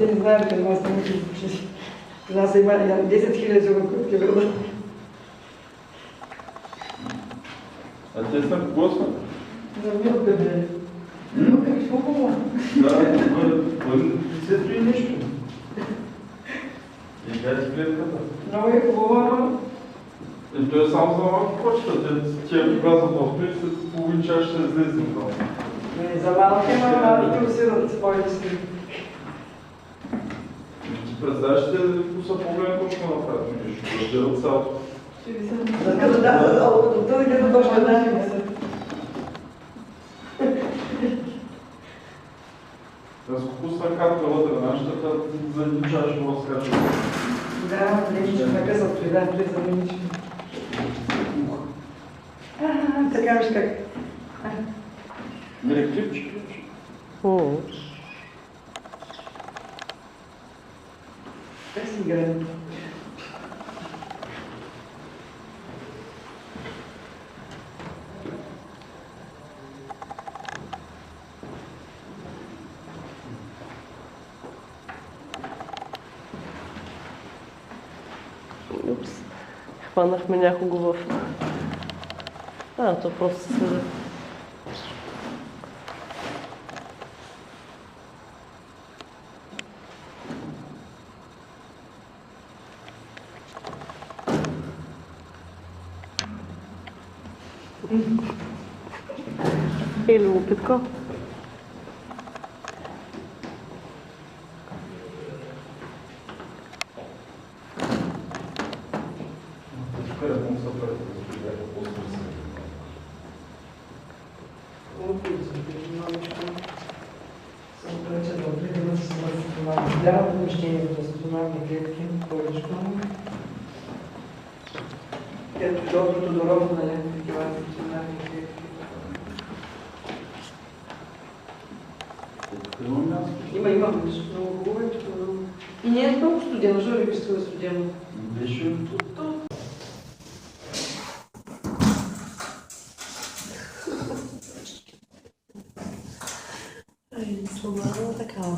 те не знаят, че нас не учи. При нас има 10 000 зубокръпки в града. А те са какво са? За мил бебе. Как хубаво. Да, сето и нещо. И тя ти клетката. Много е хубаво. И той е само за малко почта. Тя влязат в той, след половин час ще излезе там. За малки, но малките усилят своите си. Ти представяш ли ако са по-големи, какво ще направят нещо? Раздират цялото. Да, къде точно да не са. Разкопусна капка вътре, нашата за един час ще го скача. Да, нещо така за отведа, влиза ми нищо. Така виж как. Електрички. Как си играем? Упс. Хванахме някого в... то просто се следа. Или опитко. Голямо помещение за стационарни клетки, повечето. Ето доброто дородно на някакви такива стационарни клетки. Има, много хубаво е тук. И не е много студено, защо ли беше студено? Беше от това. Ай, слабо такава.